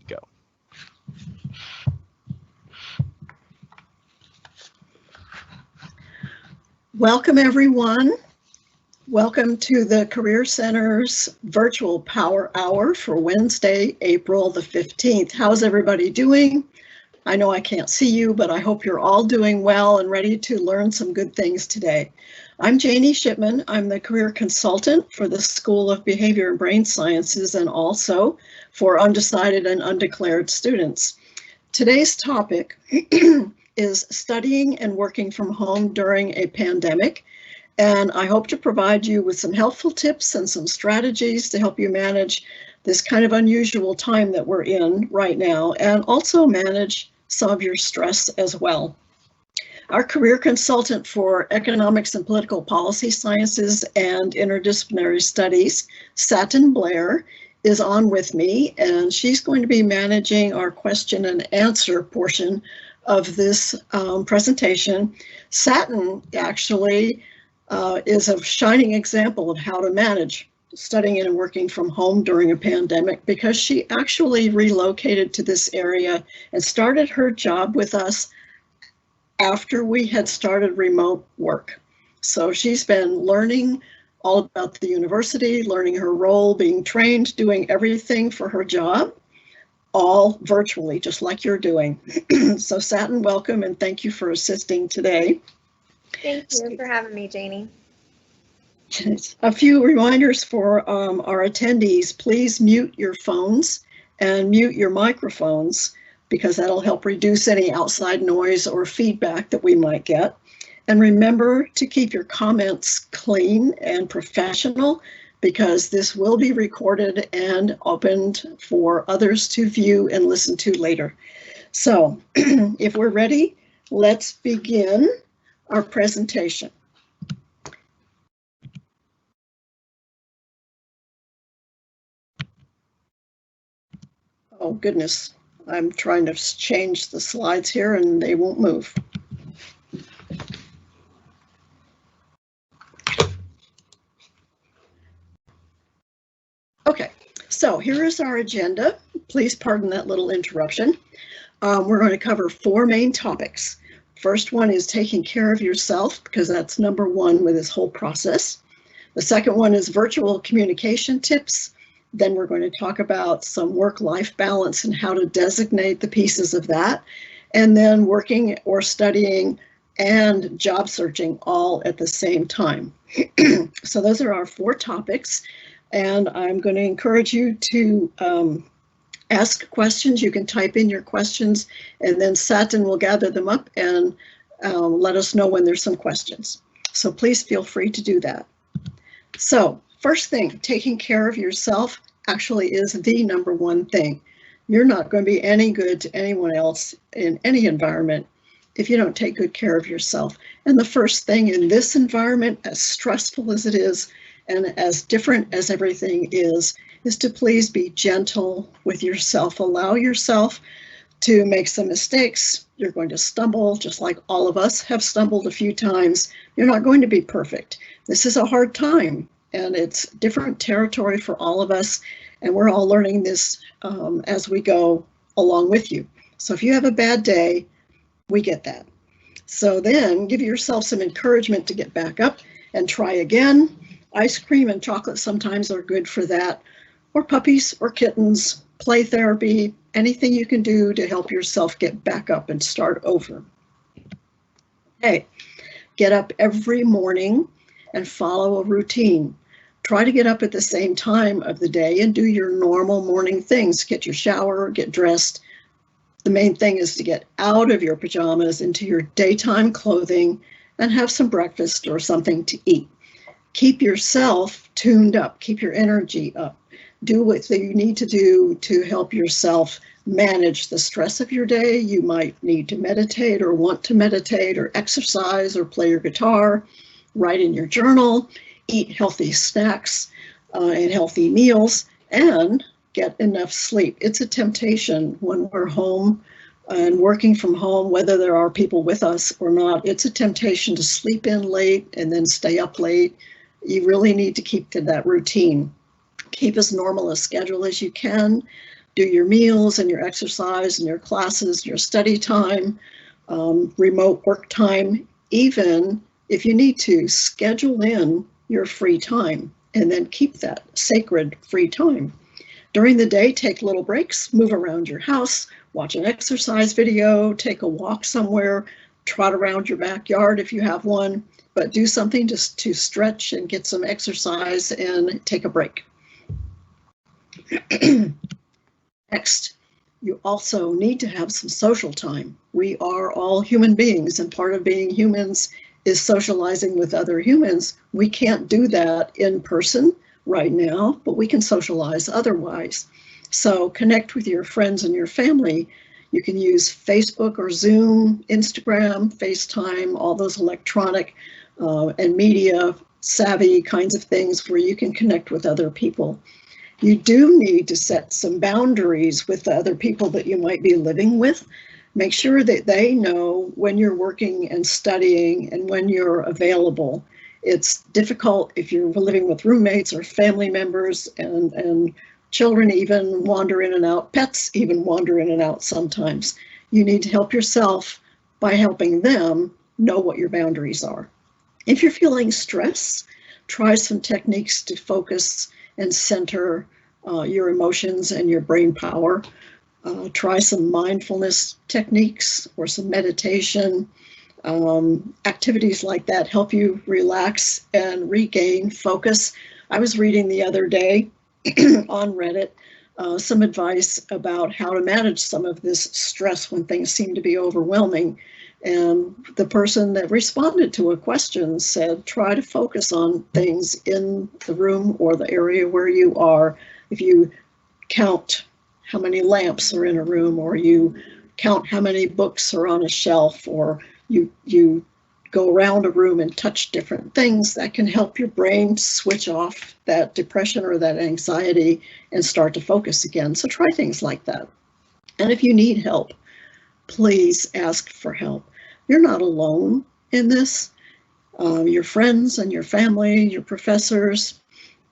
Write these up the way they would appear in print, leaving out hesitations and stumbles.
go. Welcome, everyone. Welcome to the Career Center's virtual Power Hour for Wednesday, April the 15th. How's everybody doing? I know I can't see you, but I hope you're all doing well and ready to learn some good things today. I'm Janie Shipman. I'm the career consultant for the School of Behavior and Brain Sciences and also for undecided and undeclared students. Today's topic is studying and working from home during a pandemic. And I hope to provide you with some helpful tips and some strategies to help you manage this kind of unusual time that we're in right now, and also manage some of your stress as well. Our career consultant for economics and political policy sciences and interdisciplinary studies, Satin Blair, is on with me, and she's going to be managing our question and answer portion of this presentation. Satin actually is a shining example of how to manage studying and working from home during a pandemic, because she actually relocated to this area and started her job with us after we had started remote work. So she's been learning all about the university, learning her role, being trained, doing everything for her job, all virtually, just like you're doing. So Satin, welcome, and thank you for assisting today. Thank you for having me, Janie. A few reminders for our attendees. Please mute your phones and mute your microphones, because that'll help reduce any outside noise or feedback that we might get. And remember to keep your comments clean and professional, because this will be recorded and opened for others to view and listen to later. So if we're ready, let's begin our presentation. Oh goodness, I'm trying to change the slides here and they won't move. Okay, so here is our agenda. Please pardon that little interruption. We're going to cover four main topics. First one is taking care of yourself, because that's number one with this whole process. The second one is virtual communication tips. Then we're going to talk about some work-life balance and how to designate the pieces of that. And then working or studying and job searching all at the same time. So those are our four topics. And I'm going to encourage you to ask questions. You can type in your questions, and then Satin will gather them up and let us know when there's some questions. So please feel free to do that. So first thing, taking care of yourself actually is the number one thing. You're not going to be any good to anyone else in any environment if you don't take good care of yourself. And the first thing in this environment, as stressful as it is, and as different as everything is to please be gentle with yourself. Allow yourself to make some mistakes. You're going to stumble, just like all of us have stumbled a few times. You're not going to be perfect. This is a hard time, and it's different territory for all of us, and we're all learning this as we go along with you. So if you have a bad day, we get that. So then give yourself some encouragement to get back up and try again. Ice cream and chocolate sometimes are good for that, or puppies or kittens, play therapy, anything you can do to help yourself get back up and start over. Okay, get up every morning and follow a routine. Try to get up at the same time of the day and do your normal morning things. Get your shower, get dressed. The main thing is to get out of your pajamas into your daytime clothing and have some breakfast or something to eat. Keep yourself tuned up, keep your energy up. Do what you need to do to help yourself manage the stress of your day. You might need to meditate or want to meditate or exercise or play your guitar, write in your journal, eat healthy snacks and healthy meals, and get enough sleep. It's a temptation when we're home and working from home, whether there are people with us or not. It's a temptation to sleep in late and then stay up late. You really need to keep to that routine. Keep as normal a schedule as you can. do your meals and your exercise and your classes, your study time, remote work time. Even if you need to, schedule in your free time and then keep that sacred free time. During the day, take little breaks, move around your house, watch an exercise video, take a walk somewhere, trot around your backyard if you have one, but do something just to stretch and get some exercise and take a break. Next, you also need to have some social time. We are all human beings, and part of being humans is socializing with other humans. We can't do that in person right now, but we can socialize otherwise. So connect with your friends and your family. You can use Facebook or Zoom, Instagram, FaceTime, all those electronic and media savvy kinds of things where you can connect with other people. You do need to set some boundaries with the other people that you might be living with. Make sure that they know when you're working and studying and when you're available. It's difficult if you're living with roommates or family members, and children even wander in and out, pets even wander in and out sometimes. You need to help yourself by helping them know what your boundaries are. If you're feeling stress, try some techniques to focus and center your emotions and your brain power. Try some mindfulness techniques or some meditation. Activities like that help you relax and regain focus. I was reading the other day on Reddit some advice about how to manage some of this stress when things seem to be overwhelming. And the person that responded to a question said, try to focus on things in the room or the area where you are. If you count how many lamps are in a room, or you count how many books are on a shelf, or you go around a room and touch different things, that can help your brain switch off that depression or that anxiety and start to focus again. So try things like that. And if you need help, please ask for help. You're not alone in this. Your friends and your family, your professors,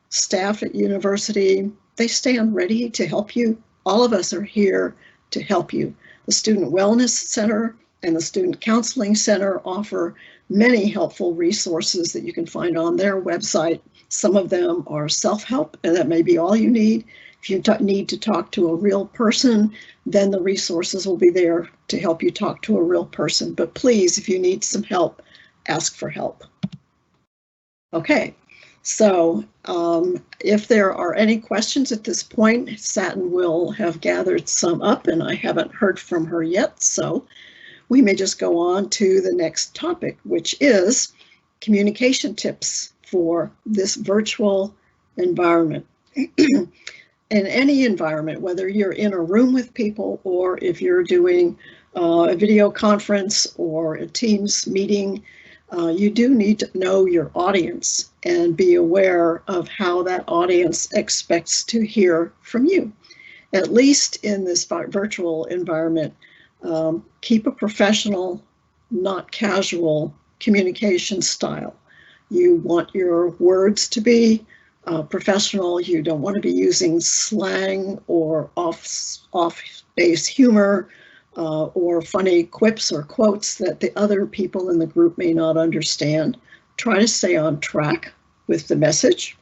staff at university, they stand ready to help you. All of us are here to help you. The Student Wellness Center and the Student Counseling Center offer many helpful resources that you can find on their website. Some of them are self-help, and that may be all you need. If you need to talk to a real person, then the resources will be there to help you talk to a real person. But please, if you need some help, ask for help. Okay, so if there are any questions at this point, Satin will have gathered some up, and I haven't heard from her yet, so we may just go on to the next topic, which is communication tips for this virtual environment. In any environment, whether you're in a room with people or if you're doing a video conference or a Teams meeting, you do need to know your audience and be aware of how that audience expects to hear from you. At least in this virtual environment, keep a professional, not casual communication style. You want your words to be professional. You don't want to be using slang or off-base humor or funny quips or quotes that the other people in the group may not understand. Try to stay on track with the message.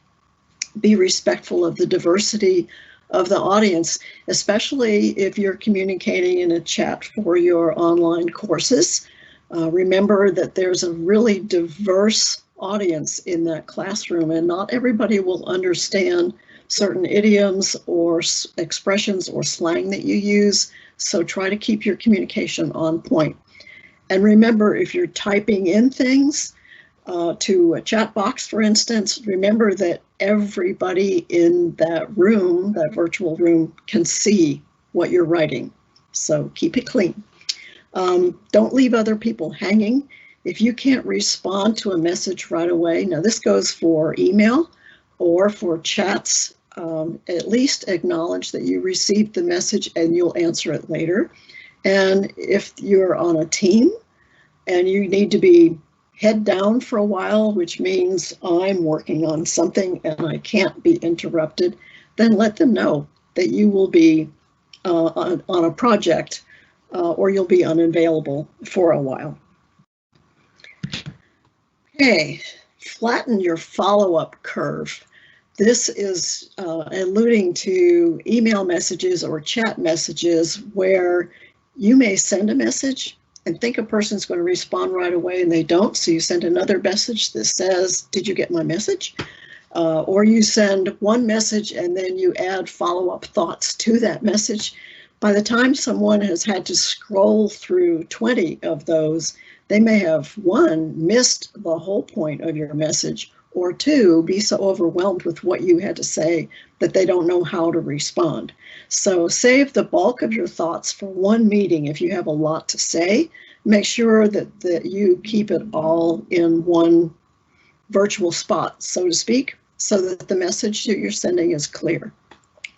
Be respectful of the diversity of the audience, especially if you're communicating in a chat for your online courses. Remember that there's a really diverse audience in that classroom, and not everybody will understand certain idioms or expressions or slang that you use. So try to keep your communication on point. And remember, if you're typing in things to a chat box, for instance, remember that everybody in that room, that virtual room, can see what you're writing. So keep it clean. Don't leave other people hanging. If you can't respond to a message right away, now this goes for email or for chats, at least acknowledge that you received the message and you'll answer it later. And if you're on a team and you need to be head down for a while, which means I'm working on something and I can't be interrupted, then let them know that you will be on a project, or you'll be unavailable for a while. Okay, flatten your follow-up curve. This is alluding to email messages or chat messages where you may send a message and think a person's going to respond right away and they don't, so you send another message that says, did you get my message? Or you send one message and then you add follow-up thoughts to that message. By the time someone has had to scroll through 20 of those, they may have, one, missed the whole point of your message, or two, be so overwhelmed with what you had to say that they don't know how to respond. So save the bulk of your thoughts for one meeting. If you have a lot to say, make sure that you keep it all in one virtual spot, so to speak, so that the message that you're sending is clear.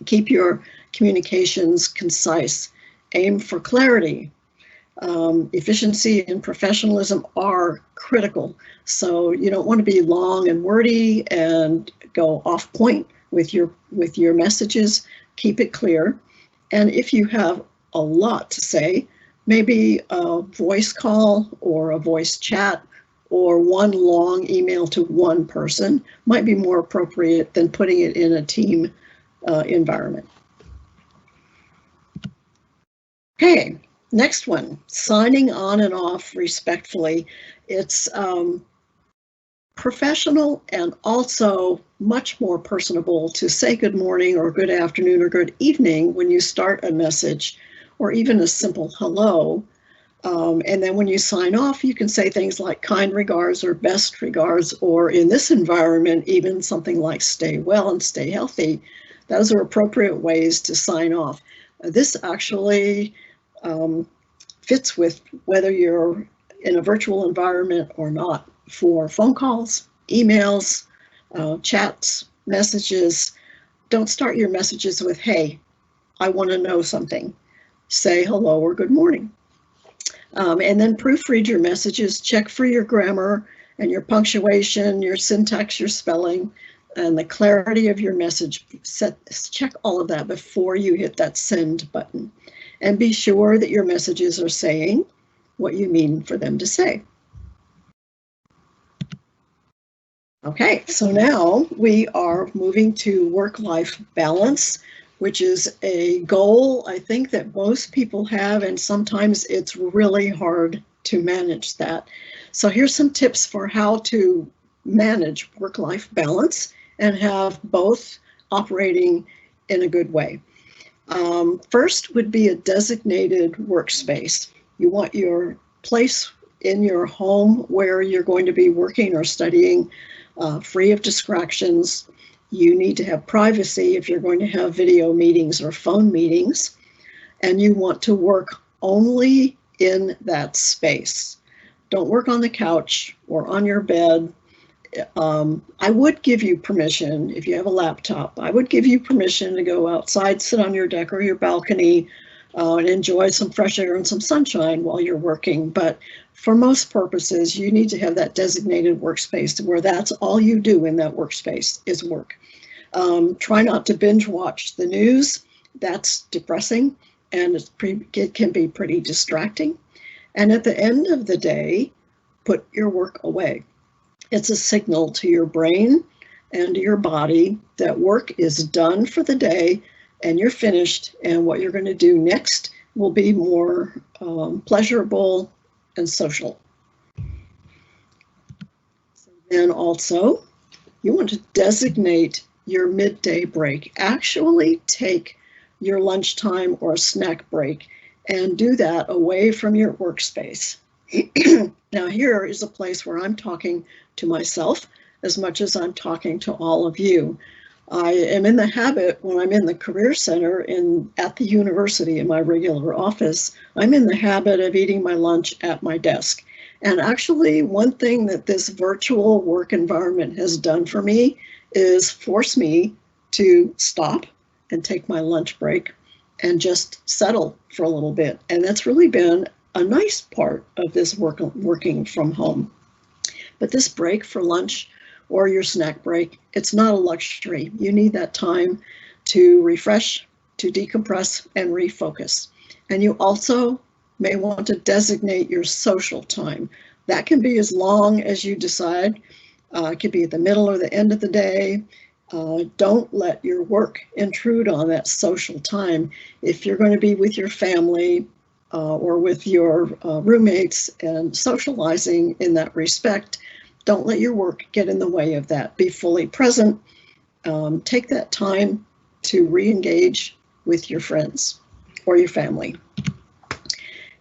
Keep your communications concise. Aim for clarity. Efficiency and professionalism are critical. So you don't want to be long and wordy and go off point with your messages. Keep it clear. And if you have a lot to say, maybe a voice call or a voice chat or one long email to one person might be more appropriate than putting it in a team environment. Okay. Next one, signing on and off respectfully. It's professional and also much more personable to say good morning or good afternoon or good evening when you start a message, or even a simple hello. And then when you sign off, you can say things like kind regards or best regards, or in this environment, even something like stay well and stay healthy. Those are appropriate ways to sign off. This actually fits with whether you're in a virtual environment or not. For phone calls, emails, chats, messages, don't start your messages with, hey, I want to know something. Say hello or good morning. And then proofread your messages, check for your grammar and your punctuation, your syntax, your spelling, and the clarity of your message. Check all of that before you hit that send button. And be sure that your messages are saying what you mean for them to say. Okay, so now we are moving to work-life balance, which is a goal I think that most people have, and sometimes it's really hard to manage that. So here's some tips for how to manage work-life balance and have both operating in a good way. First would be a designated workspace. You want your place in your home where you're going to be working or studying free of distractions. You need to have privacy if you're going to have video meetings or phone meetings, and you want to work only in that space. Don't work on the couch or on your bed. I would give you permission, if you have a laptop, I would give you permission to go outside, sit on your deck or your balcony, and enjoy some fresh air and some sunshine while you're working. But for most purposes, you need to have that designated workspace where that's all you do in that workspace is work. Try not to binge watch the news. That's depressing, and it can be pretty distracting. And at the end of the day, put your work away. It's a signal to your brain and to your body that work is done for the day and you're finished, and what you're going to do next will be more pleasurable and social. Then also, you want to designate your midday break. Actually take your lunchtime or snack break and do that away from your workspace. Now here is a place where I'm talking to myself as much as I'm talking to all of you. I am in the habit, when I'm in the Career Center at the university in my regular office, I'm in the habit of eating my lunch at my desk. And actually, one thing that this virtual work environment has done for me is force me to stop and take my lunch break and just settle for a little bit. And that's really been a nice part of this working from home. But this break for lunch or your snack break, it's not a luxury. You need that time to refresh, to decompress and refocus. And you also may want to designate your social time. That can be as long as you decide. It could be at the middle or the end of the day. Don't let your work intrude on that social time. If you're going to be with your family or with your roommates and socializing in that respect, don't let your work get in the way of that. Be fully present. Take that time to re-engage with your friends or your family.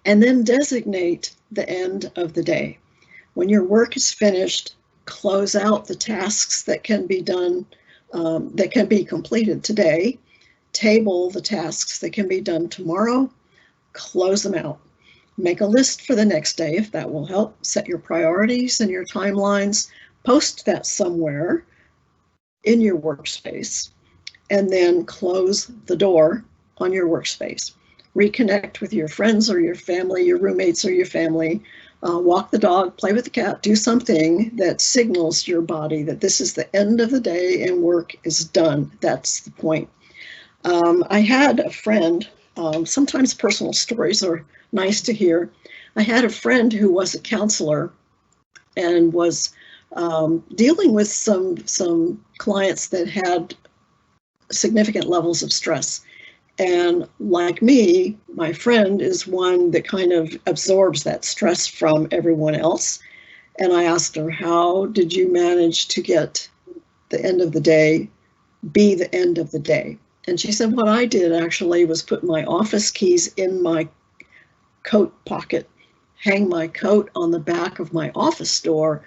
And then designate the end of the day. When your work is finished, close out the tasks that can be done, that can be completed today, table the tasks that can be done tomorrow, close them out. Make a list for the next day if that will help. Set your priorities and your timelines, post that somewhere in your workspace, and then close the door on your workspace. Reconnect with your friends or your family, your roommates or your family. Walk the dog, play with the cat, do something that signals your body that this is the end of the day and work is done. That's the point. I had a friend, sometimes personal stories are nice to hear. I had a friend who was a counselor and was dealing with some clients that had significant levels of stress. And like me, my friend is one that kind of absorbs that stress from everyone else. And I asked her, how did you manage to get the end of the day be the end of the day? And she said, what I did actually was put my office keys in my coat pocket, hang my coat on the back of my office door,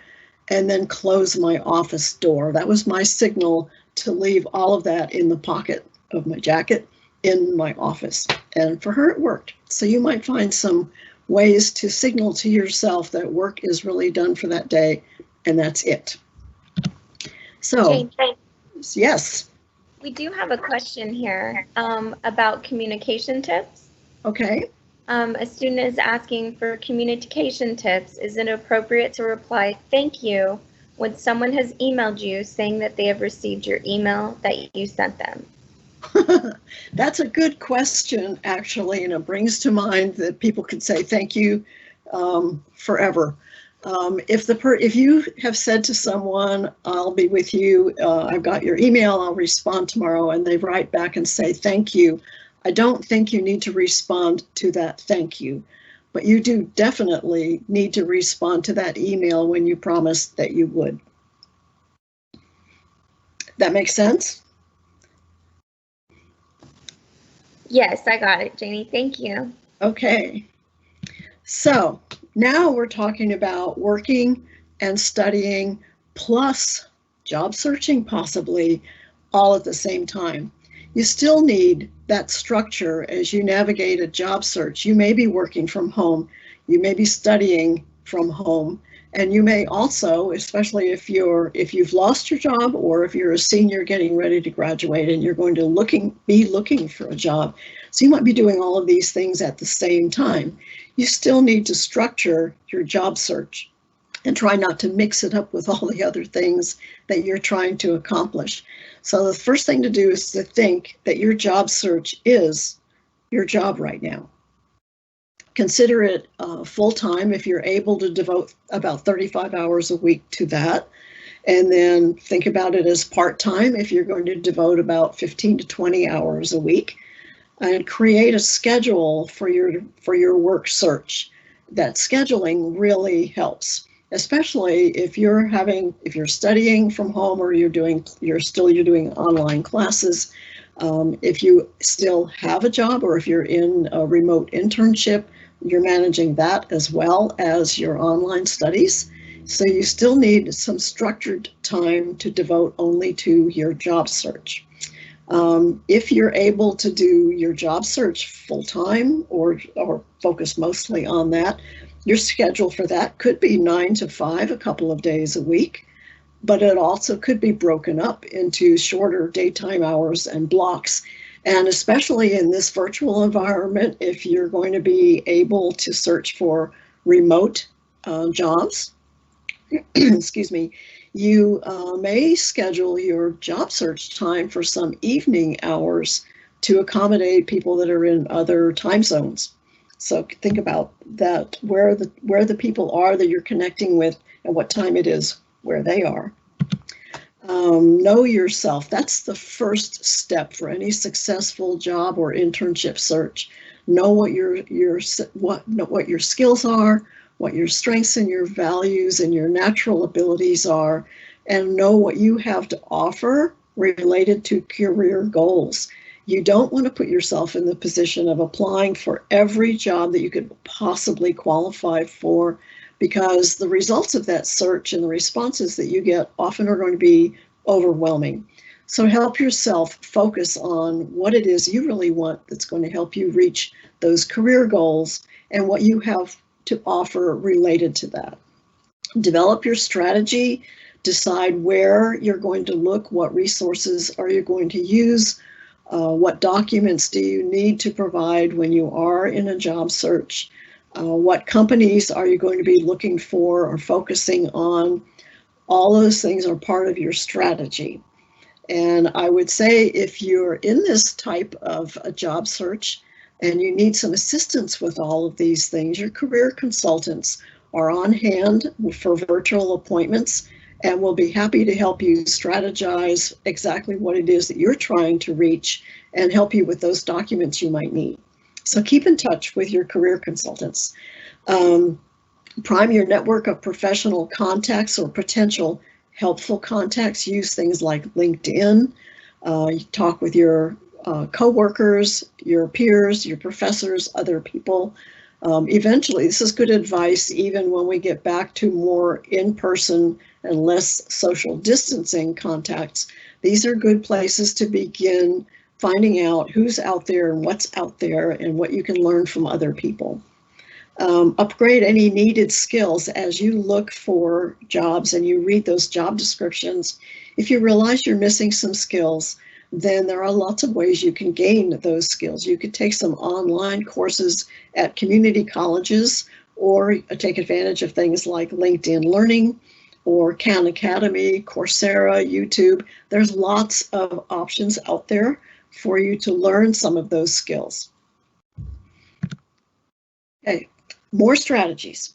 and then close my office door. That was my signal to leave all of that in the pocket of my jacket in my office. And for her, it worked. So you might find some ways to signal to yourself that work is really done for that day, and that's it. So, Jane, yes. we do have a question here about communication tips. Okay. A student is asking for communication tips. Is it appropriate to reply, thank you, when someone has emailed you saying that they have received your email that you sent them? That's a good question, actually, and it brings to mind that people could say thank you forever. If you have said to someone, I'll be with you, I've got your email, I'll respond tomorrow, and they write back and say thank you, I don't think you need to respond to that thank you, but you do definitely need to respond to that email when you promised that you would. That makes sense? Yes, I got it, Janie. Thank you. Okay. So now we're talking about working and studying plus job searching, possibly all at the same time. You still need that structure as you navigate a job search. You may be working from home, you may be studying from home, and you may also, especially if you've lost your job or if you're a senior getting ready to graduate and you're going to be looking for a job. So you might be doing all of these things at the same time. You still need to structure your job search and try not to mix it up with all the other things that you're trying to accomplish. So the first thing to do is to think that your job search is your job right now. Consider it full-time if you're able to devote about 35 hours a week to that. And then think about it as part-time if you're going to devote about 15 to 20 hours a week. And create a schedule for your work search. That scheduling really helps, especially if you're studying from home or you're doing online classes. If you still have a job or if you're in a remote internship, you're managing that as well as your online studies. So you still need some structured time to devote only to your job search. If you're able to do your job search full-time or focus mostly on that, your schedule for that could be 9 to 5 a couple of days a week, but it also could be broken up into shorter daytime hours and blocks. And especially in this virtual environment, if you're going to be able to search for remote jobs, excuse me, you may schedule your job search time for some evening hours to accommodate people that are in other time zones. So think about that, where the people are that you're connecting with and what time it is where they are. Know yourself. That's the first step for any successful job or internship search. Know what your skills are, what your strengths and your values and your natural abilities are, and know what you have to offer related to career goals. You don't want to put yourself in the position of applying for every job that you could possibly qualify for, because the results of that search and the responses that you get often are going to be overwhelming. So help yourself focus on what it is you really want that's going to help you reach those career goals and what you have to offer related to that. Develop your strategy, decide where you're going to look, what resources are you going to use, what documents do you need to provide when you are in a job search, what companies are you going to be looking for or focusing on. All those things are part of your strategy. And I would say if you're in this type of a job search and you need some assistance with all of these things, your career consultants are on hand for virtual appointments and will be happy to help you strategize exactly what it is that you're trying to reach and help you with those documents you might need. So keep in touch with your career consultants. Prime your network of professional contacts or potential helpful contacts. Use things like LinkedIn. You talk with your coworkers, your peers, your professors, other people. Eventually, this is good advice even when we get back to more in-person and less social distancing contacts. These are good places to begin finding out who's out there and what's out there and what you can learn from other people. Upgrade any needed skills as you look for jobs and you read those job descriptions. If you realize you're missing some skills, then there are lots of ways you can gain those skills. You could take some online courses at community colleges or take advantage of things like LinkedIn Learning or Khan Academy, Coursera, YouTube. There's lots of options out there for you to learn some of those skills. Okay. More strategies.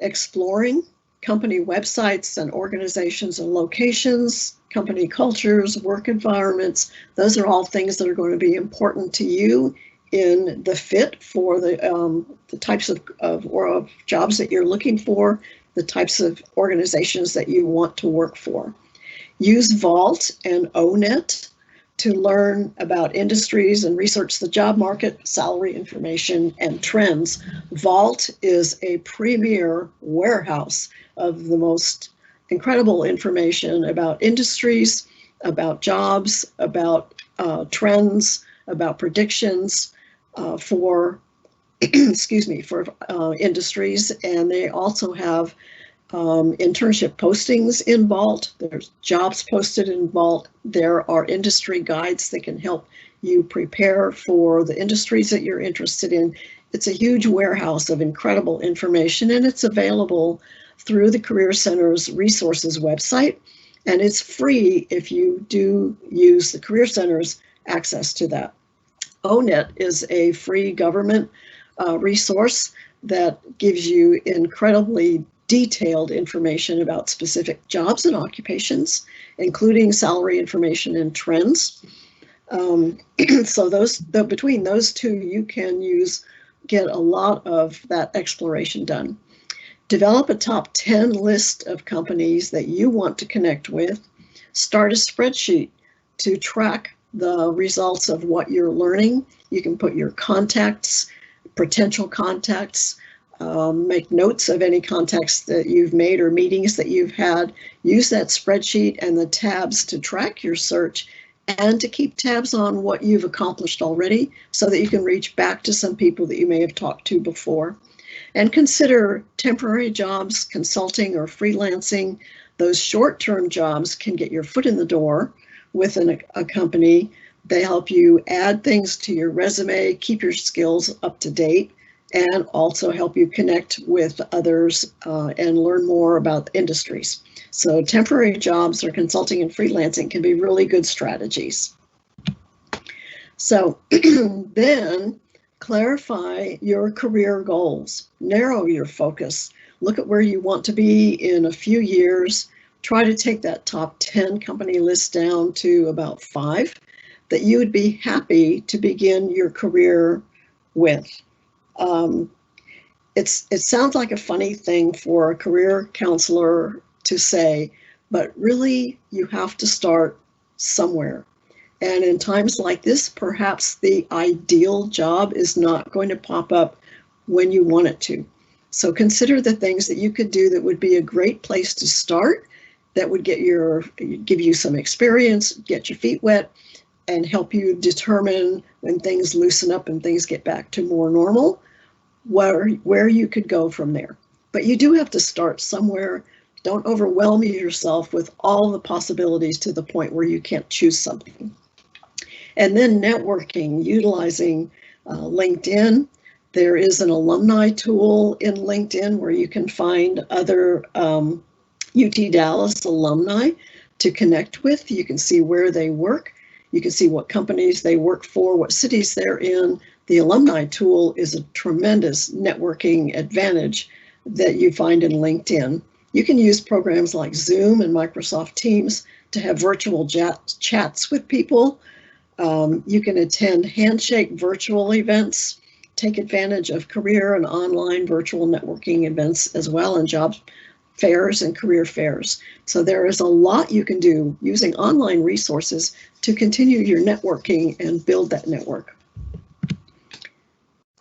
Exploring company websites and organizations and locations, company cultures, work environments. Those are all things that are going to be important to you in the fit for the types of jobs that you're looking for, the types of organizations that you want to work for. Use Vault and ONET to learn about industries and research the job market, salary information, and trends. Vault is a premier warehouse of the most incredible information about industries, about jobs, about trends, about predictions for industries. And they also have internship postings in Vault. There's jobs posted in Vault. There are industry guides that can help you prepare for the industries that you're interested in. It's a huge warehouse of incredible information, and it's available through the Career Center's resources website, and it's free if you do use the Career Center's access to that. ONET is a free government resource that gives you incredibly detailed information about specific jobs and occupations, including salary information and trends. So between those two, you can get a lot of that exploration done. Develop a top 10 list of companies that you want to connect with. Start a spreadsheet to track the results of what you're learning. You can put your contacts, potential contacts, make notes of any contacts that you've made or meetings that you've had. Use that spreadsheet and the tabs to track your search and to keep tabs on what you've accomplished already so that you can reach back to some people that you may have talked to before. And consider temporary jobs, consulting or freelancing. Those short-term jobs can get your foot in the door with a company. They help you add things to your resume, keep your skills up to date, and also help you connect with others and learn more about industries. So temporary jobs or consulting and freelancing can be really good strategies. So then clarify your career goals, narrow your focus, look at where you want to be in a few years, try to take that top 10 company list down to about 5 that you would be happy to begin your career with. It sounds like a funny thing for a career counselor to say, but really you have to start somewhere. And in times like this, perhaps the ideal job is not going to pop up when you want it to. So consider the things that you could do that would be a great place to start, that would give you some experience, get your feet wet, and help you determine when things loosen up and things get back to more normal, where you could go from there. But you do have to start somewhere. Don't overwhelm yourself with all the possibilities to the point where you can't choose something. And then networking, utilizing LinkedIn. There is an alumni tool in LinkedIn where you can find other UT Dallas alumni to connect with. You can see where they work. You can see what companies they work for, what cities they're in. The alumni tool is a tremendous networking advantage that you find in LinkedIn. You can use programs like Zoom and Microsoft Teams to have virtual chats with people. You can attend handshake virtual events, take advantage of career and online virtual networking events as well, and job fairs and career fairs. So there is a lot you can do using online resources to continue your networking and build that network.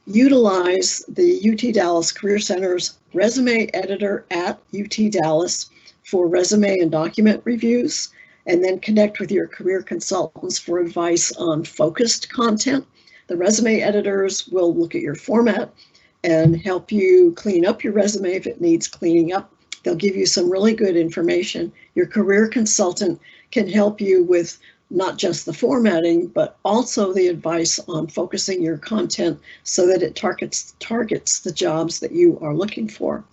Utilize the UT Dallas Career Center's resume editor at UT Dallas for resume and document reviews, and then connect with your career consultants for advice on focused content. The resume editors will look at your format and help you clean up your resume if it needs cleaning up. They'll give you some really good information. Your career consultant can help you with not just the formatting, but also the advice on focusing your content so that it targets the jobs that you are looking for.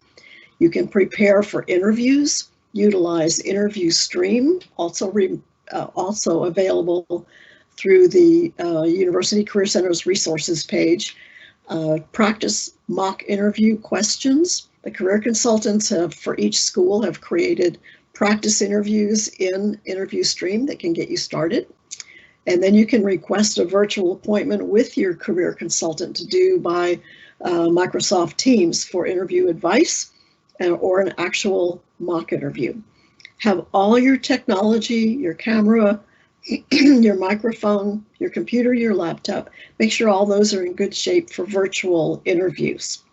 You can prepare for interviews, utilize Interview Stream, also available through the University Career Center's resources page. Practice mock interview questions. The career consultants for each school have created practice interviews in Interview Stream that can get you started. And then you can request a virtual appointment with your career consultant to do by Microsoft Teams for interview advice or an actual mock interview. Have all your technology, your camera, your microphone, your computer, your laptop, make sure all those are in good shape for virtual interviews.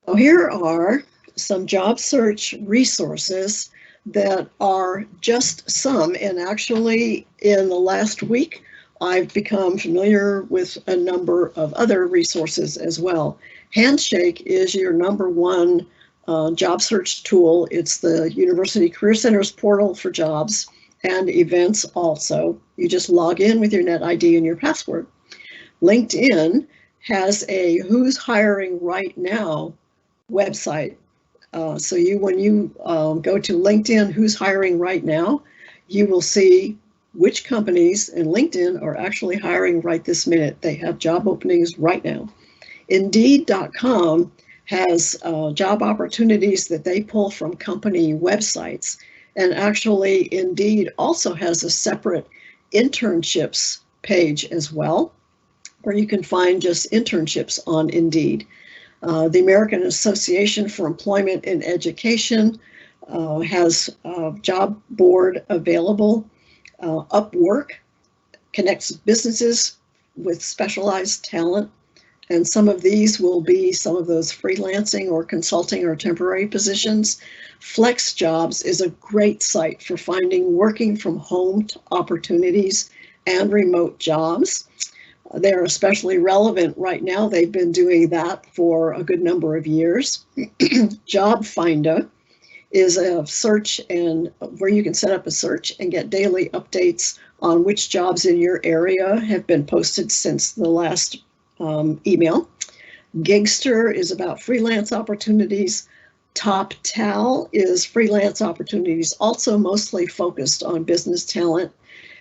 So here are some job search resources that are just some, and actually in the last week, I've become familiar with a number of other resources as well. Handshake is your #1 job search tool. It's the University Career Center's portal for jobs and events also. You just log in with your net ID and your password. LinkedIn has a Who's Hiring Right Now website. So when you go to LinkedIn Who's Hiring Right Now, you will see which companies in LinkedIn are actually hiring right this minute. They have job openings right now. Indeed.com has job opportunities that they pull from company websites. And actually, Indeed also has a separate internships page as well, where you can find just internships on Indeed. The American Association for Employment and Education has a job board available. Upwork connects businesses with specialized talent, and some of these will be some of those freelancing or consulting or temporary positions. FlexJobs is a great site for finding working from home opportunities and remote jobs. They're especially relevant right now. They've been doing that for a good number of years. Job Finder is a search and where you can set up a search and get daily updates on which jobs in your area have been posted since the last email. Gigster is about freelance opportunities. TopTal is freelance opportunities, also mostly focused on business talent.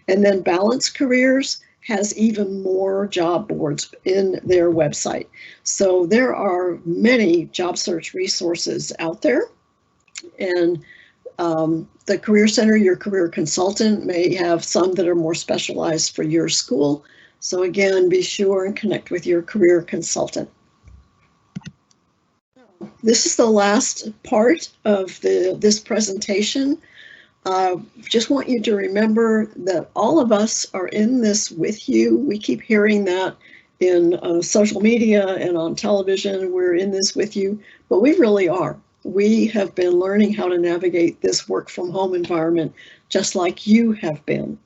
And then Balance Careers has even more job boards in their website. So there are many job search resources out there. And the Career Center, your career consultant, may have some that are more specialized for your school. So again, be sure and connect with your career consultant. This is the last part of this presentation. Just want you to remember that all of us are in this with you. We keep hearing that in social media and on television. We're in this with you, but we really are. We have been learning how to navigate this work from home environment just like you have been.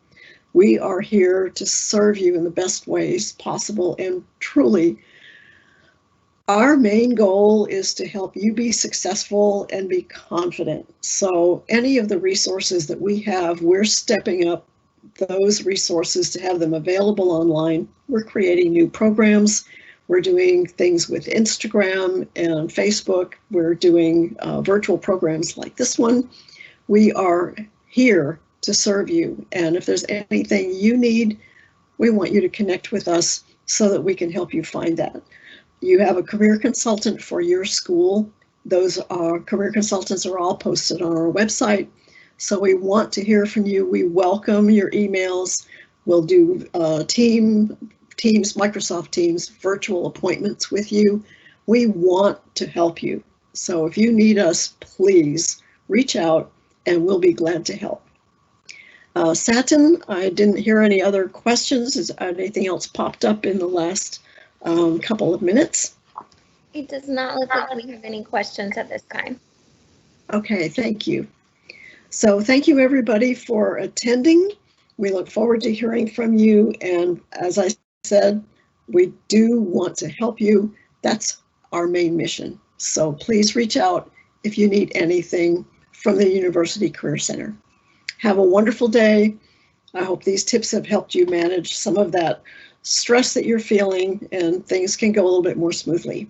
We are here to serve you in the best ways possible, and truly, our main goal is to help you be successful and be confident. So any of the resources that we have, we're stepping up those resources to have them available online. We're creating new programs. We're doing things with Instagram and Facebook. We're doing virtual programs like this one. We are here to serve you. And if there's anything you need, we want you to connect with us so that we can help you find that. You have a career consultant for your school. Those career consultants are all posted on our website. So we want to hear from you. We welcome your emails. We'll do Teams, Microsoft Teams, virtual appointments with you. We want to help you. So if you need us, please reach out and we'll be glad to help. Satin, I didn't hear any other questions. Has anything else popped up in the last couple of minutes? It does not look like we have any questions at this time. Okay, thank you. So thank you everybody for attending. We look forward to hearing from you. And as I said, we do want to help you. That's our main mission. So please reach out if you need anything from the University Career Center. Have a wonderful day. I hope these tips have helped you manage some of that stress that you're feeling and things can go a little bit more smoothly.